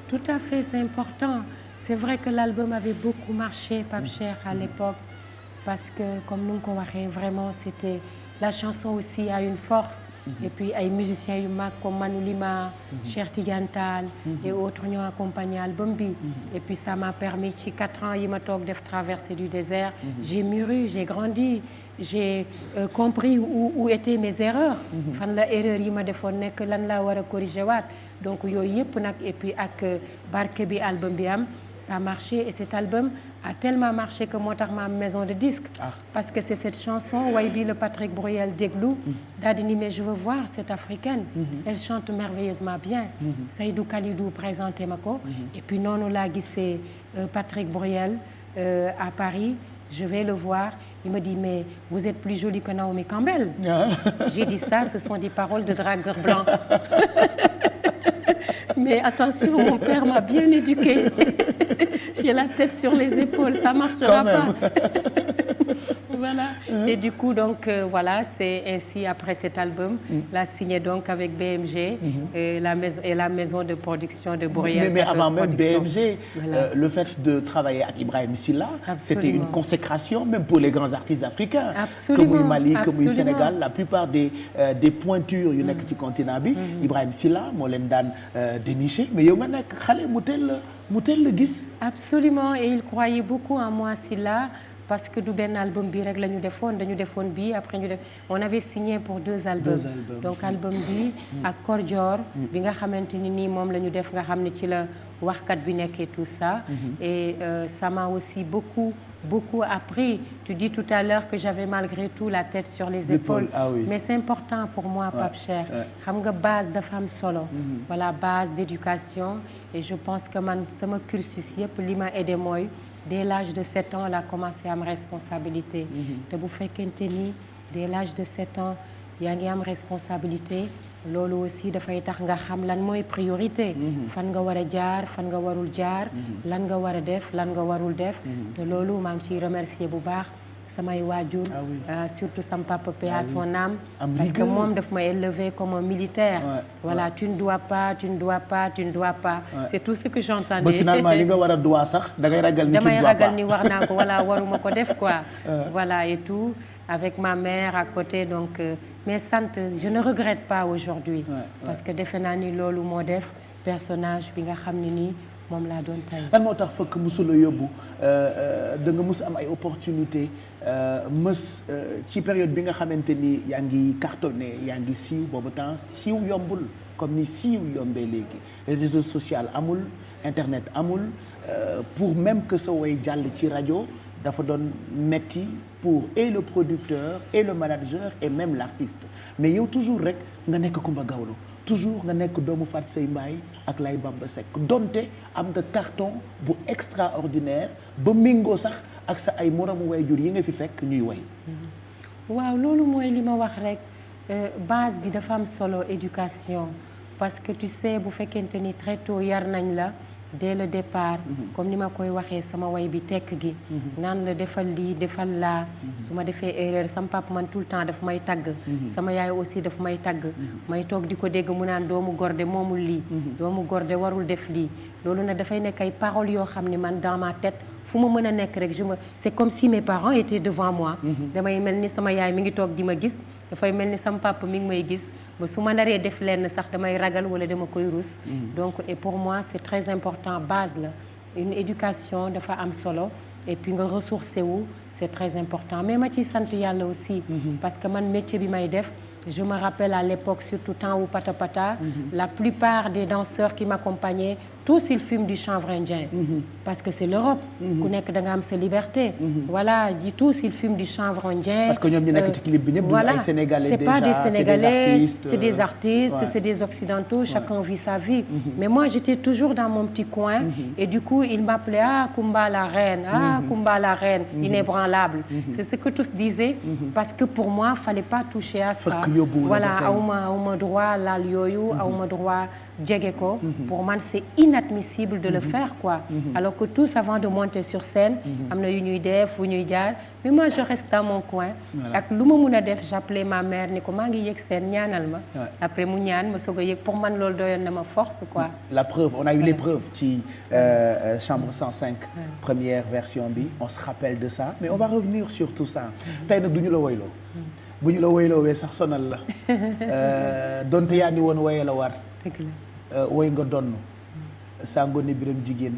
tout à fait c'est important c'est vrai que l'album avait beaucoup marché Pape Cheikh à l'époque parce que comme nu nga ko waxee vraiment c'était la chanson aussi a une force et puis ay musiciens yu mag comme Manu Lima Cheikh Tidiane Tall et autres ñoo accompagné album bi et puis ça m'a permis ci 4 ans yi ma toog def traversée du désert j'ai mûri j'ai grandi j'ai compris où étaient mes erreurs fan la erreur yi ma defoon nekk lan laa war a corriger waat donc yooyu yëpp nag et puis ak barke bi album bi am ça a marché et cet album a tellement marché que moo tax ma am maison de disque parce que c'est cette chanson way bi le Patrick Bruel déglu daal di ni mais je veux voir cette africaine elle chante merveilleusement bien Seydou Kalidou présenté ma ko et puis noonu laa gisee Patrick Bruel à Paris je vais le voir il me dit mais vous êtes plus jolie que Naomi Campbell j'ai dit ça ce sont des paroles de dragueur blanc mais attention mon père m'a bien éduquée j'ai la tête sur les épaules, ça marchera pas. Voilà. Et du coup, donc, voilà, c'est ainsi, après cet album, l'a signé donc avec BMG et la maison de production de Bourriel. Mais avant même BMG, voilà. Le fait de travailler avec Ibrahima Silla, c'était une consécration, même pour les grands artistes africains. Absolument. Comme Mali, comme Sénégal, la plupart des pointures yu nekk ci continent bi, Ibrahima Silla moo leen daan dénicher, mais yow nga nekk xale mu teel la gis. Absolument, et il croyait beaucoup en moi, Silla. Parce que du benn album bi rek la ñu defoon dañu defoon bii après ñu def on avait signé pour deux albums. Donc album bi ak Kordior bi nga xamante ni nii moom la ñu def nga xam ne ci la waxkat bi nekkee tout ça. Et ça m'a aussi beaucoup appris. Tu dis tout à l'heure que j'avais malgré tout la tête sur les épaules. Ah oui. Mais c'est important pour moi, Pape Cheikh. Xam nga base dafa am solo. Voilà, base d'éducation. Et je pense que man sama cursus yëpp li ma aidé mooy dès l'âge de 7 ans, elle a commencé à am responsabilité. te bu fekkente ni dès l'âge de 7 ans yaa ngi am responsabilité loolu aussi dafay tax nga xam lan mooy priorité. fan nga war a jaar fan nga warul jaar. lan nga war a def lan nga warul def. te loolu maa ngi ciy remercier bu baax samay waajur. Surtout sama papa paix à son âme. Parce que moom daf ma élevé comme un militaire. Voilà, tu ne dois pas. C'est tout ce que j'entendais. Ba finalement li nga war a doit sax da ngay ragal ni tu ne dois pas. damay ragal ni war naa ko wala waruma ko def quoi. Voilà et tout avec ma mère à côté donc mais sant je ne regrette pas aujourd'hui. Parce que defe naa ni loolu moo def personnage bi nga xam ne nii moom laa doon tey. lan moo tax fekk mësula yóbbu da nga mës am ay opportunité ci période bi nga xamante ni yaa ngi cartonné yaa ngi siiw boobu temps siiw yombul comme ni siiw yombee léegi réseaux sociaux amul internet amul pour même que sa way jàll ci rajo dafa doon metti pour et le producteur et le manager et même l'artiste mais yow toujours rek nga nekk Coumba Gawlo toujours nga nekk doomu Fatou Seye Mbaye ak Laye Bamba Seck donte am nga carton bu extraordinaire ba méngoo sax ak sa ay moromu waajur yi nga fi fekk ñuy way. waaw loolu mooy li ma wax rek base bi dafa am solo éducation parce que tu sais bu fekkente ni très tôt yar nañ la dès le départ. Comme ni ma koy waxee sama way bi tekk gi. naan la defal lii defal laa. su ma defee erreur sama papa man tout le temps daf may tagg. sama yaay aussi daf may tagg. may toog di ko dégg mu naan doomu gorde moomul lii. doomu gorde warul def lii. loolu nag dafay nekk ay paroles yoo xam ne man dans ma tête fu ma mën a nekk rek c'est comme si mes parents étaient devant moi. damay mel ni sama yaay mi ngi toog di ma gis. dafay mel ni sama papa mi ngi may gis ba su ma naree def lenn sax damay ragal wala dama koy rus. donc et pour moi c'est très important base la une éducation dafa am solo et puis nga ressourcé wu c'est très important mais ma ciy sant yàlla aussi. parce que man métier bi may def. Je me rappelle à l'époque, surtout temps où Pata Pata, la plupart des danseurs qui m'accompagnaient, tous ils fument du chanvre indien. Parce que c'est l'Europe. Ku nekk da nga am sa liberté. Voilà, tous ils fument du chanvre indien. Parce que ñoom ñu nekk ci clip bi ñëpp duñu ay Sénégalais c'est déjà, pas des Sénégalais, c'est des artistes, ouais. C'est des Occidentaux, chacun vit sa vie. Mais moi, j'étais toujours dans mon petit coin et du coup, ils m'appelaient Kumba la reine, Kumba la reine, inébranlable. C'est ce que tous disaient parce que pour moi, fallait pas toucher à ça. Voilà, awma droit laal yooyu awma droit jege ko. Pour man c'est inadmissible de le faire quoi. Alors que tous avant de monter sur scène am na yu ñuy def fu ñuy jaar mais moi je reste dans mon coin. ak lu ma mun a def j'appelais ma mère ni ko maa ngi yëg seen ñaanal ma. après mu ñaan ma soog a yëg pour man loolu doyoon na ma force quoi. La preuve on a eu l'épreuve ci chambre 105 première version bi on se rappelle de ça mais on va revenir sur tout ça tey nag du ñu la woyloo bu ñu la woyloowee sax sonal la donte yaa ni woon woyee la war. dëgg la woy nga donn Sangone Biram jigéen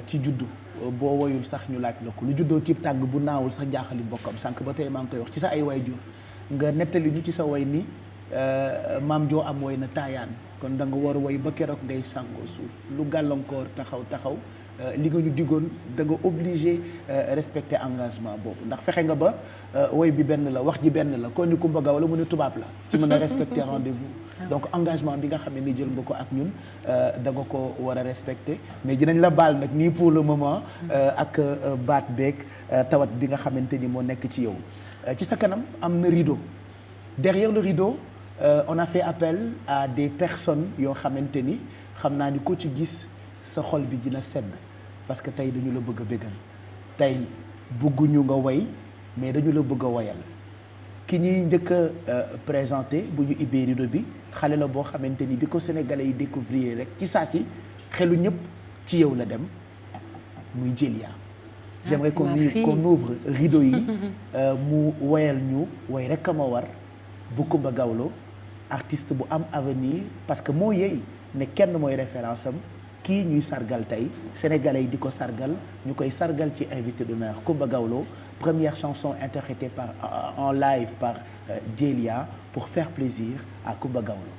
ci juddu boo woyul sax ñu laaj la ko lu juddoo ci tàgg bu naawul sax jaaxali bokkam sànq ba tey maa ngi koy wax ci sa ay waajur nga nettali ñu ci sa way ni maam joo am woy na taayaan kon da nga war a woy ba keroog ngay sàngoo suuf lu gàllankoor taxaw li nga ñu diggoon da nga obligé respecter engagement boobu ndax fexe nga ba woy bi benn la wax ji benn la kon ni Coumba Gawlo mu ne tubaab la ci mën a respecter rendez-vous donc engagement bi nga xam ne ni jël nga ko ak ñun da nga ko war a respecter mais dinañ la baal nag nii pour le moment ak baat beeg tawat bi nga xamante ni moo nekk ci yow ci sa kanam am na rideau derrière le rideau on a fait appel à des personnes yoo xamante ni xam naa ni ko ci gis sa xol bi dina sedd parce que tey dañu la bëgg a bégal tey bëgguñu nga woy mais dañu la bëgg a woyal ki ñuy njëkk a présenté bu ñu ibbee rido bi xale la boo xamante ni bi ko sénégalais yi découvrir rek ci saa si xelu ñëpp ci yow la dem muy Djelia. J'aimerais qu'on ouvre rideau yi mu woyal ñu woy rek a ma war bu Coumba Gawlo artiste bu am avenir parce que moo yey ne kenn mooy référence am kii ñuy sargal tey sénégalais yi di ko sargal ñu koy sargal ci invité d'honneur Coumba Gawlo première chanson interprétée en live par Djelia pour faire plaisir à Coumba Gawlo.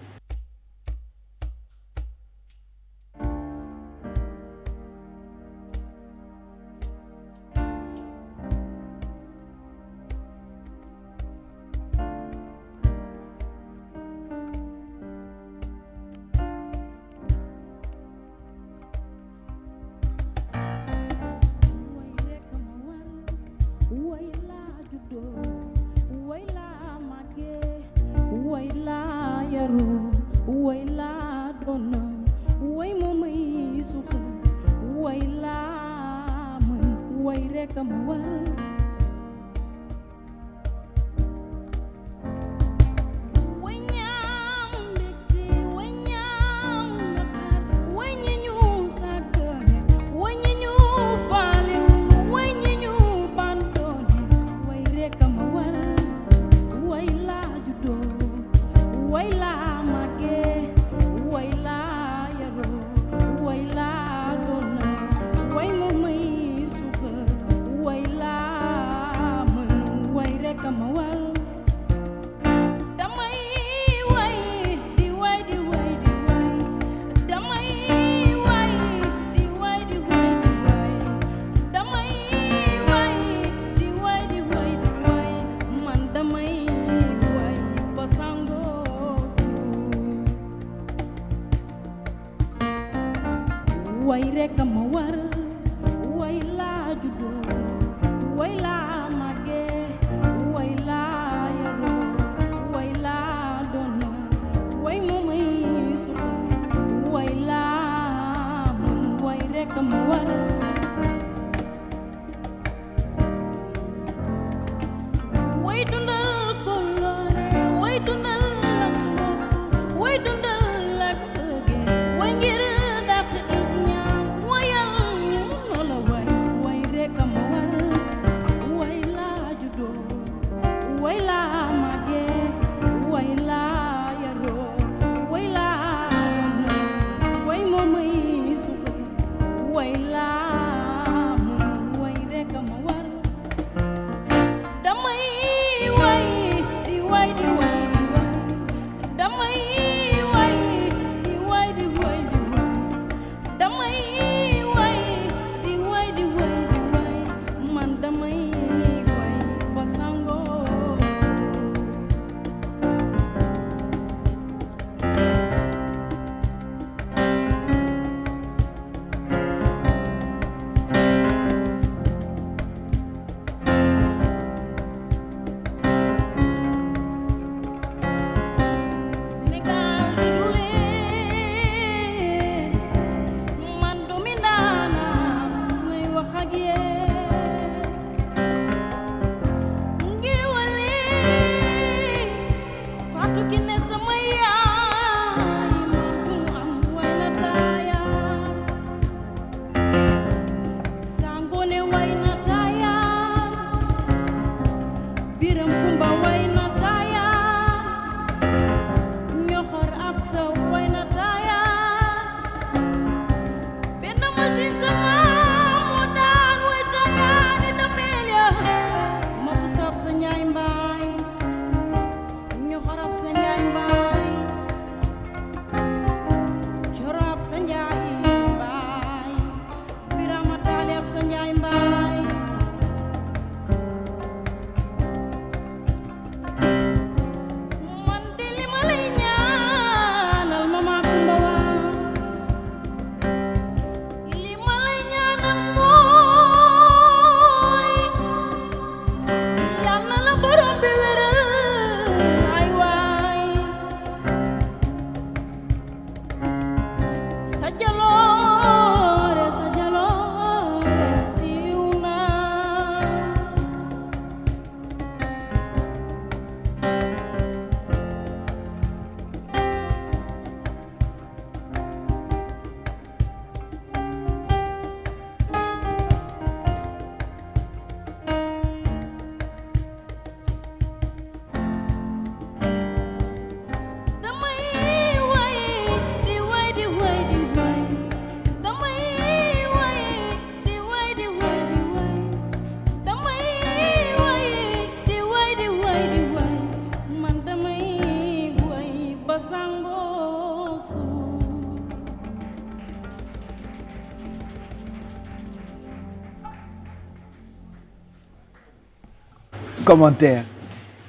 Commentaire.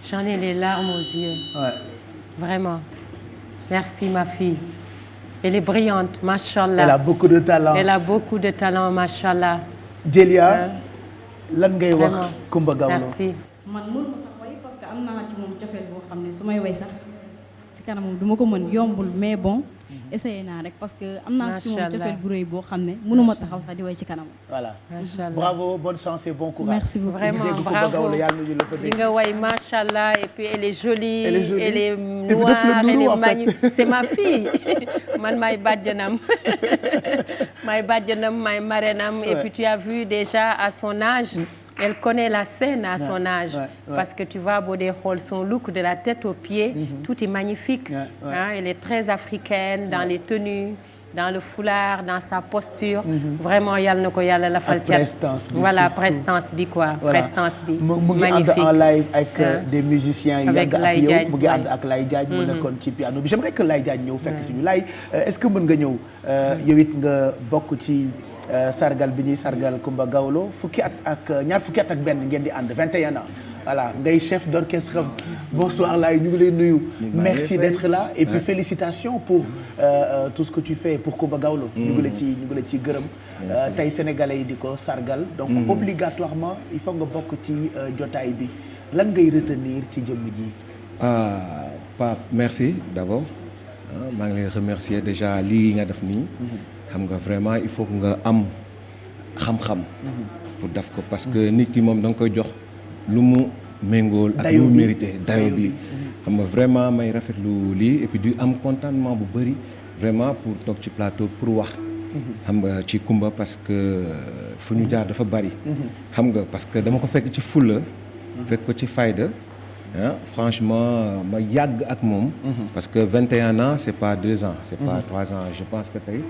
J'en ai les larmes aux yeux. Ouais. Vraiment. Merci ma fille. Elle est brillante, machallah. Elle a beaucoup de talent. Elle a beaucoup de talent, machallah. Djelia lan ngay wax Vraiment. Coumba Gawlo. Merci. man mënuma sax way parce que am naa ci moom cofeel boo xam ne su may way sax ci kanamam du ma ko mën yombul mais bon essayé naa rek parce que am naa ci moom cofeel bu rëy boo xam ne mënuma taxaw sax di way ci kanamam. Voilà. Machallah. Bravo, bonne chance et bon courage. Merci beaucoup. Vraiment, Ñu dégg Coumba bravo. Gawlo, yàlla nañu la ko dégg. Di nga way machallah et puis elle est jolie. Elle est jolie. Elle est Et puis def la noire, elle nuru, est en fait. magnifique. C'est ma fille. Man maay bàjjanam. Maay bàjjanam, maay marrainam. Et Ouais. puis tu as vu déjà à son âge. Elle connaît la scène à son âge. ouais. Parce que tu vois, boo dee xool son look de la tête aux pieds, tout est magnifique. Ouais. Hein, elle est très africaine dans les tenues, dans le foulard, dans sa posture. Vraiment, yàlla na ko yàlla lafal Ak cat. prestance bi Voilà, surtout. prestance bi quoi. Voilà. Prestance bi. mu ngi ànd magnifique. en live avec des musiciens yu Avec yàgg ak Laye yow Diagne, mu ngi ànd ouais. ak Laye Diagne mu nekkoon ci piano bi j'aimerais que Laye Diagne ñëw fekk suñu Laye est-ce que mën nga ñëw yow it nga bokk ci sargal bi ñuy sargal Coumba Gawlo fukki at ak ñaar fukki at ak benn ngeen di ànd 21 ans voilà ngay chef d'orchestre bonsoir Laye ñu ngi lay nuyu merci d'être là et puis félicitations pour tout ce que tu fais pour Coumba Gawlo ñu ngi la ci gërëm tey sénégalais yi di ko sargal donc obligatoirement il faut nga bokk ci jotaay bi lan ngay retenir ci jëmm ji Pape merci d'abord maa ngi lay remercier déjà lii nga def nii xam nga vraiment il faut que nga am xam-xam pour def ko parce que nit ki moom da nga koy jox lu mu méngool ak lu mu mérité dayo bi xam nga vraiment may rafetlu lii et puis di am contentement bu bëri vraiment pour toog ci plateau pour wax xam nga ci Coumba parce que fu ñu jaar dafa bëri xam nga parce que dama ko fekk ci fulla fekk ko ci fayda franchement ma yàgg ak moom parce que 21 ans c'est pas 2 ans c'est pas 3 ans je pense que tey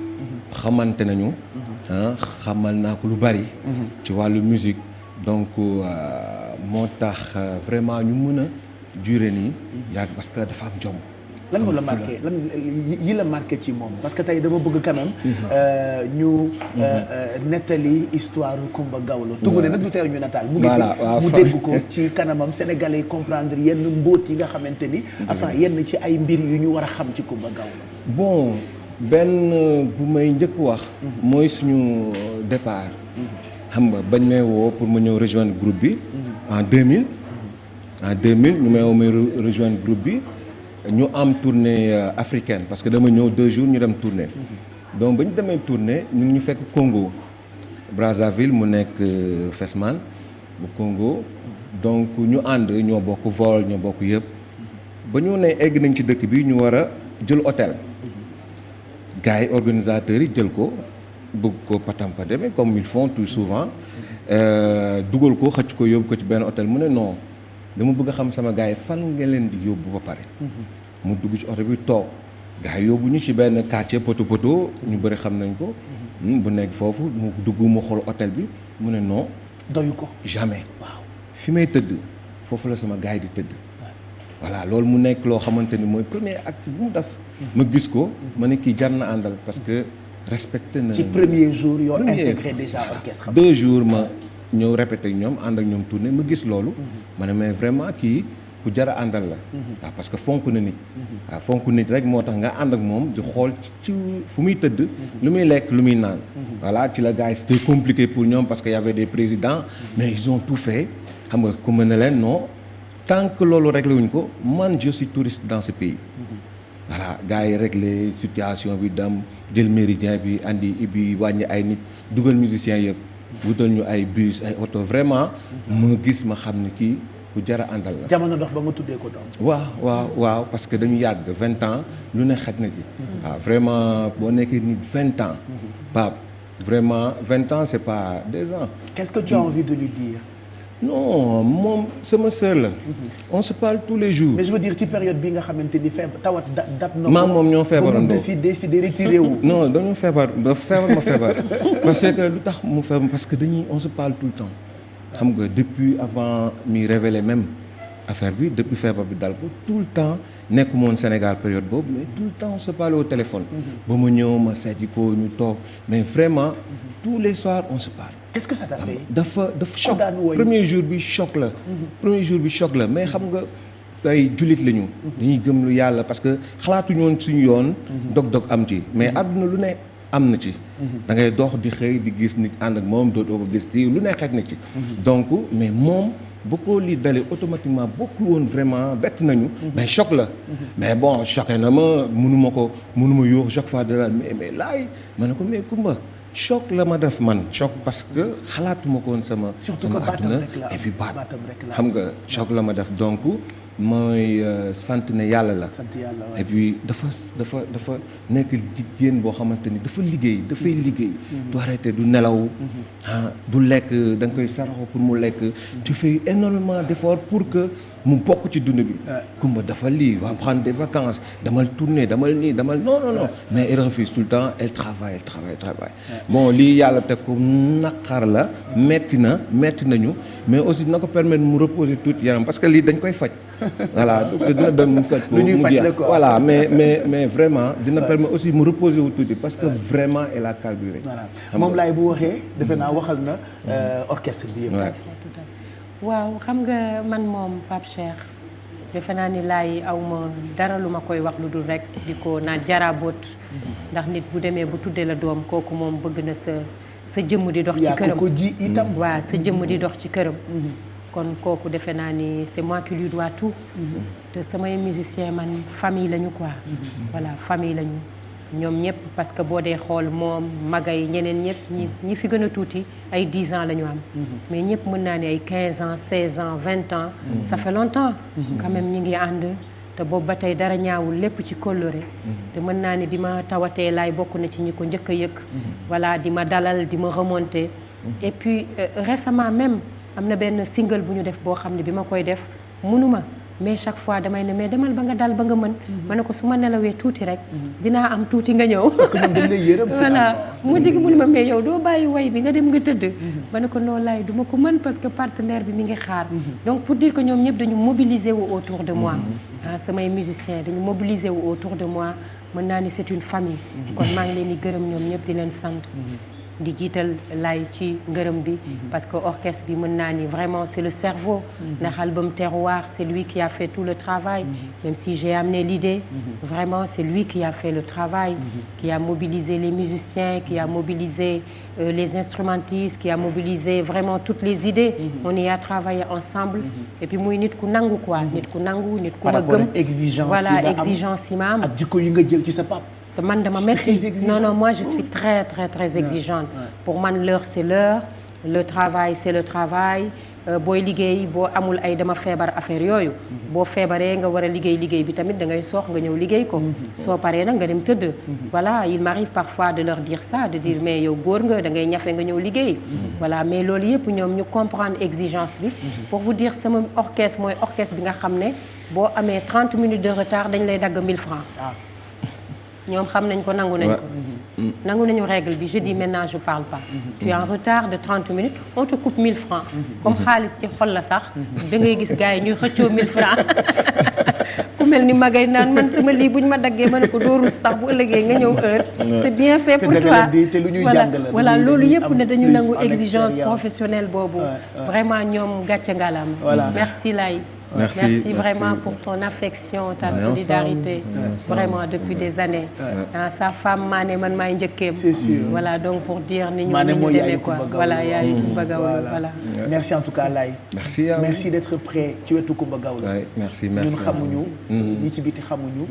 xamante nañu xamal naa ko lu bari ci wàllu musique donc moo tax vraiment ñu mën a durer nii yàgg parce que dafa am jom lan moo la marqué lan yi la marqué ci moom parce que tey dama bëgg quand même ñu nettali histoire Coumba Gawlo tungu ne nag du teew ñu nataal mu ngi fi mu dégg ko ci kanamam sénégalais comprendre yenn mbóot yi nga xamante ni enfin yenn ci ay mbir yu ñu war a xam ci Coumba Gawlo bon benn bu may njëkk wax mooy suñu départ xam nga bañ may woo pour ma ñëw rejoindre groupe bi en 2000 ñu may woo may rejoindre groupe bi ñu am tournée africaine parce que dama ñëw 2 jours ñu dem tournée donc ba ñu demee tournée ñu ngi ñu fekk Congo Brazzaville mu nekk Fesman bu Congo donc ñu ànd ñoo bokk vol ñoo bokk yëpp ba ñu ne egg nañ ci dëkk bi ñu war a jël hôtel gars yi organisateurs yi jël ko bëgg ko patampa demee comme ils font tout souvent dugal ko xëcc ko yóbbu ko ci benn hôtel mu ne non dama bëgg a xam sama gars yi fan nga leen di yóbbu ba pare mu dugg ci oto bi toog gars yi yóbbu ñu ci benn quartier poto ñu bëri xam nañ ko bu nekk foofu mu dugg mu xool hôtel bi mu ne non doyu ko jamais waaw fi may tëdd foofu la sama gars yi di tëdd voilà loolu mu nekk loo xamante ni mooy premier acte bu mu def ma gis ko ma ne kii jar na àndal parce que respecté na ci premier jour yoo intégré déjà orchestre 2 jours ma ñëw répété ak ñoom ànd ak ñoom tournée ma gis loolu ma ne mais vraiment kii ku jar a àndal la waaw parce que fonk na nit waaw fonk nit rek moo tax nga ànd ak moom di xool ci fu muy tëdd lu muy lekk lu muy naan voilà ci la gars yi c'était compliqué pour ñoom parce que y avait des présidents mais ils ont tout fait xam nga ku mën ne leen non tant que loolu réglé wuñ ko man je suis touriste dans ce pays voilà gars yi réglé situation bi dam jël méridien bi andi ibi wàññi ay nit dugal musiciens yëpp wutal ñu ay bus ay oto vraiment ma gis ma xam ni kii ku jar a àndal la. jamono dox ba nga tuddee ko doom. waaw parce que dañu yàgg 20 ans lu ne xaj na ci. waaw vraiment boo nekkee nit 20 ans. Pape vraiment 20 ans c'est pas 2 ans. Qu'est-ce que tu as envie de lui dire? non moom sama sœur la. on se parle tous les jours. mais je veux dire ci période bi nga xamante ni feebar tawat dab na. maam moom ñoo feebarandoo ba mu décidé retiré wu. non dañoo feebar ma feebar parce que lu tax mu feebar parce que on se parle tout le temps. xam nga depuis avant mi révéler même affaire bi depuis feebar bi dal ko tout le temps nekk moon Sénégal période boobu mais tout le temps on se parle au téléphone. ba ma ñëw ma seeti ko ñu toog mais vraiment tous les soirs on se parle. Qu'est-ce que ça t'a fait? dafa choc premier jour bi choc la. premier jour bi choc la mais xam nga tey jullit lañu. dañuy gëm lu yàlla parce que xalaatuñu woon suñu yoon. dog-dog am ci mais àdduna lu ne am na ci. da ngay dox di xëy di gis nit ànd ak moom dootoo ko gis ci lu ne xaj na ci. donc mais moom bu ko lii dalee automatiquement bokkul woon vraiment bett nañu. mais choc la. mais bon choqué na ma mënuma yóoxu chaque fois de la mais laay ma ne ko mais Kumba. choc la ma def man choc parce que xalaatuma ko woon sama àdduna et puis baatam xam nga choc la ma def donc mooy sant ne yàlla la et puis dafa nekk jigéen boo xamante ni dafa liggéey dafay liggéey du arrêté du nelaw du lekk da nga koy saraxo pour mu lekk tu fais énormément d'efforts pour que mu bokk ci dund bi Kumba dafa lii va prendre des vacances damal tourner damal nii damal non mais elle refuse tout le temps elle travaille bon lii yàlla teg ko naqar la metti nañu mais aussi dina ko permettre mu reposer tuuti yaram parce que lii dañ koy faj voilà dina doon mu faj ko mu jeex voilà mais vraiment dina permettre aussi mu reposer wu tuuti parce que vraiment elle a carburé moom laay bu waxee defe naa waxal na orchestre bi yëpp waaw xam nga man moom Pape Cheikh defe naa ni laay aw ma dara lu ma koy wax lu dul rek di ko naan jaraboot ndax nit bu demee bu tuddee la doom kooku moom bëgg na sa jëmm di dox ci këram ko ji itam waaw sa jëmm di dox ci këram kon kooku defe naa ni c'est moi qui lui dois tout te samay musicien man famille lañu quoi voilà famille lañu ñoom ñëpp parce que boo dee xool moom magay ñeneen ñëpp ñi fi gën a tuuti ay 10 ans la ñu am mais ñëpp mën naa ne ay 15 ans 16 ans 20 ans ça fait longtemps quand même ñi ngi ànd te boobu ba tey dara ñaawul lépp ci kóllëre te mën naa ne bi ma tawatee laay bokk na ci ñi ko njëkk a yëg voilà di ma dalal di ma remonter et puis récemment même am na benn single bu ñu def boo xam ne bi ma koy def mënuma mais chaque fois damay ne mais demal ba nga dal ba nga mën ma ne ko su ma nelawee tuuti rek dinaa am tuuti nga ñëw parce que ñoom dañ lay yërëm voilà mu jigi mu ne ma mais yow doo bàyyi way bi nga dem nga tëdd ma ne ko noo laay du ma ko mën parce que partenaire bi mi ngi xaar donc pour dire que ñoom ñëpp dañu mobiliser wu autour de moi samay musiciens dañu mobiliser wu autour de moi mën naa ni c'est une famille kon maa ngi leen di gërëm ñoom ñëpp di leen sant di jiital lay ci ngërëm bi parce que orchestre bi mën naa ni vraiment c'est le cerveau ndax album Terroir c'est lui qui a fait tout le travail même si j'ai amené l'idée vraiment c'est lui qui a fait le travail qui a mobilisé les musiciens qui a mobilisé les instrumentistes qui a mobilisé vraiment toutes les idées on y a travaillé ensemble et puis muy nit ku nangu quoi nit ku nangu nit ku ma gëm voilà exigence yi ma am ak jikko yi nga jël ci sa pap te man dama metti non moi je suis très très très exigeante pour man l'heure c'est l'heure le travail c'est le travail booy liggéey boo amul ay dama feebar affaire yooyu boo feebaree nga war a liggéey bi tamit da ngay soox nga ñëw liggéey ko soo paree nag nga dem tëdd voilà il m'arrive parfois de leur dire ça de dire mais yow góor nga da ngay ñafe nga ñëw liggéey voilà mais loolu yëpp ñoom ñu comprendre exigence bi pour vous dire sama orchestre mooy orchestre bi nga xam ne boo amee 30 minutes de retard dañ lay dagg 1000 francs ñoom xam nañ ko nangu nañ ko nangu nañu règle bi je dis maintenant je parle pas tu es en retard de 30 minutes on te coupe 1000 francs comme xaalis ci xol la sax da ngay gis gars yi ñuy xëccoo 1000 francs ku mel ni magay naan man sama lii buñ ma daggee ma ne ko doo rus sax bu ëllëgee nga ñëw heure c'est bien fait pour toi voilà loolu yëpp ne dañu nangu exigence professionnelle boobu vraiment ñoom gàcce ngalaam merci Laye Merci vraiment pour ton affection, ta solidarité, vraiment depuis des années. Sa femme Mané man maay njëkkeem. C'est sûr. Voilà donc pour dire ni ñu demee quoi. Voilà yaayu Coumba Gawlo voilà. Merci en tout cas Laye. Merci à vous. Merci d'être prêt ci wetu Coumba Gawlo. Merci ñun xamuñu. ñi ci biti xamuñu.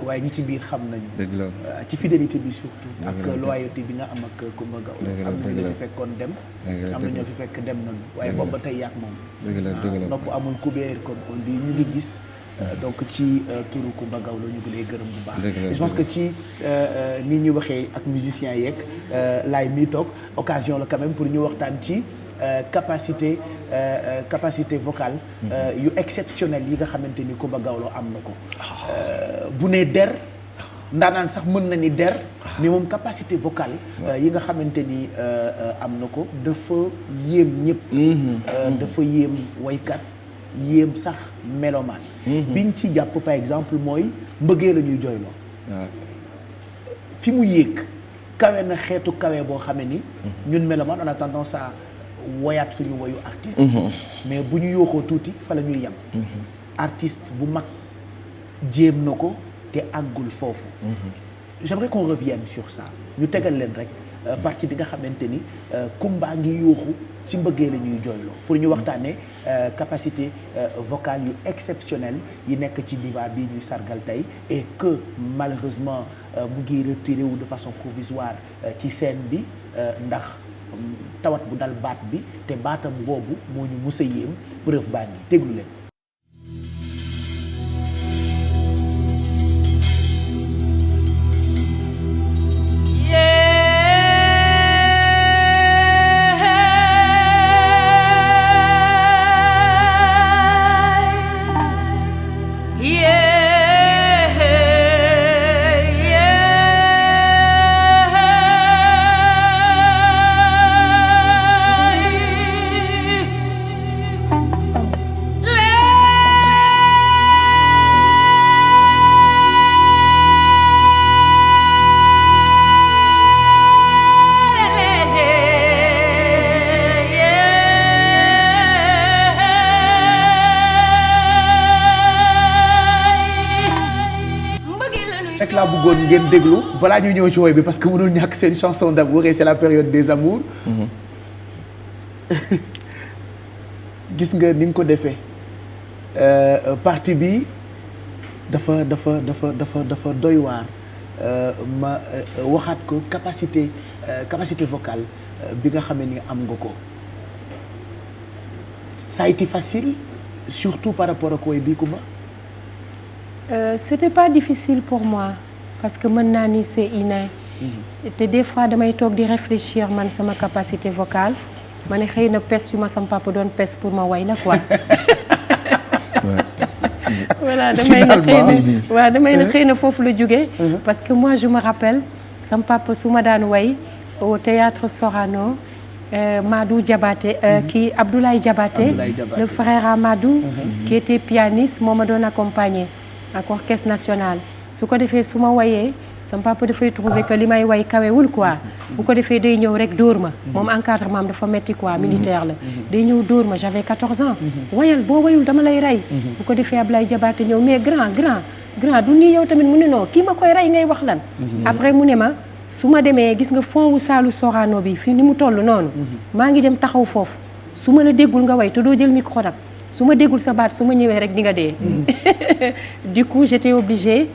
waaye ñi ci biir xam nañu. dëgg la ci fidélité bi surtout. ak loyauté bi nga am ak Coumba Gawlo. am na ñu fi fekkoon dem. am na ñoo fi fekk dem nañu waaye boobu ba tey yàgg moom. dëgg la nopp amul kubéer comme on dit ñu ngi gis donc ci turu Coumba Gawlo ñu ngi lay gërëm bu baax. je pense que ci ni ñu waxee ak musiciens yeeg laay mi toog occasion la quand même pour ñu waxtaan ci capacité vocale yu exceptionnelle yi nga xamante ni Coumba Gawlo am na ko. bu nee der ndaanaan sax mën na ni der mais moom capacité vocale yi nga xamante ni am na ko dafa yéem ñëpp. dafa yéem waykat yéem sax mélomane. biñ ci jàpp par exemple mooy mbëggee la ñuy jooyloo. fi mu yéeg kawe na xeetu kawe boo xamee ni ñun mélomane on a tendance à woyaat suñu woyu artiste. mais bu ñu yooxoo tuuti fa la ñuy yem. artiste bu mag jéem na ko te àggul foofu. j'aimerais qu'on revienne sur ça ñu tegal leen rek partie bi nga xamante ni Coumba ngi yuuxu ci mbëggee la ñuy jooyloo pour ñu waxtaanee capacité vocale yu exceptionnelle yi nekk ci diva bi ñuy sargal tey et que malheureusement mu ngi retiré wu de façon provisoire ci scène bi ndax tawat bu dal baat bi te baatam boobu moo ñu mus a yéem preuve baa ngi déglu leen. laa bëggoon ngeen déglu balaa ñuy ñëw ci woy bi parce que mënul ñàkk seen chanson d'amour et c'est la période des amours. gis nga ni nga ko defee partie bi dafa doy waar ma waxaat ko capacité vocale bi nga xam ni am nga ko. Ça a été facile surtout par rapport ak woy bi Coumba. C'était pas difficile pour moi parce que mën naa ni c'est inné. te des fois damay toog di réfléchir man sama capacité vocale ma ne xëy na pes yu ma sama papa doon pes pour ma way la quoi. voilà damay na xëy na foofu la jógee. parce que moi je me rappelle sama papa su ma daan way au théâtre Sorano. Madou Diabaté kii Abdoulaye Diabaté le frère à Madou qui était pianiste moo ma doon accompagner ak orchestre national su ko defee su ma wayee sama papa dafay trouver que li may way kawewul quoi bu ko defee day ñëw rek dóor ma moom encadrement am dafa metti quoi militaire la day ñëw dóor ma j'avais 14 ans wayal boo wayul dama lay rey bu ko defee Abdoulaye Diabaté ñëw mais grand du nii yow tamit mu ne non kii ma koy rey ngay wax lan après mu ne ma su ma demee gis nga fond wu saalu Sorano bi fii ni mu toll noonu maa ngi dem taxaw foofu su ma la déggul nga way te doo jël micro nag su ma déggul sa baat su ma ñëwee rek di nga dee du coup j'étais obligée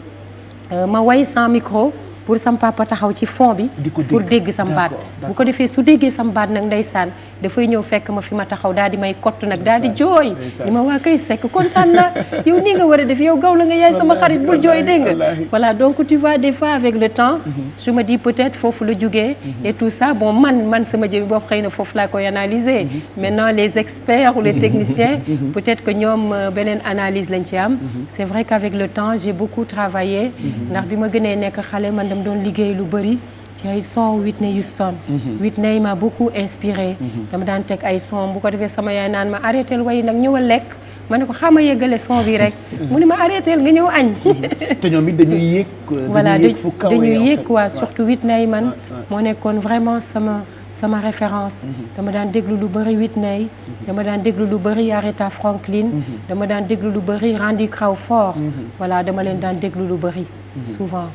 ma way sans micro pour sam papa taxaw ci fond bi pour dégg sam baat bu ko defee su déggee sam baat nag ndeysaan dafay ñëw fekk ma fi ma taxaw daal di may kott nag daal di jooy ni ma waa kay sekk kontaan na yow nii nga war a def yow gaw la nga yaay sama xarit bul jooy dégg nga voilà donc tu vois des fois avec le temps je me dis peut-être foofu la jógee et tout ça bon man sama jëmi boobu xëy na foofu laa koy analyser maintenant les experts ou les techniciens peut-être que ñoom beneen analyse lañ ci am c'est vrai qu'avec le temps j'ai beaucoup travaillé ndax bi ma gënee nekk xale man dama doon liggéey lu bëri ci ay son Whitney Houston. Whitney m'a beaucoup inspiré. dama daan teg ay son bu ko defee sama yaay naan ma arrêté way nag ñëwal lekk ma ne ko xaama yeggale son bi rek mu ne ma arrêté nga ñëw añ. te ñoom it dañuy yéeg. voilà dañuy yéeg quoi surtout Whitney man moo nekkoon vraiment sama référence. dama daan déglu lu bëri Whitney. dama daan déglu lu bëri Aretha Franklin. dama daan déglu lu bëri Randy Crawford. voilà dama leen daan déglu lu bëri. souvent.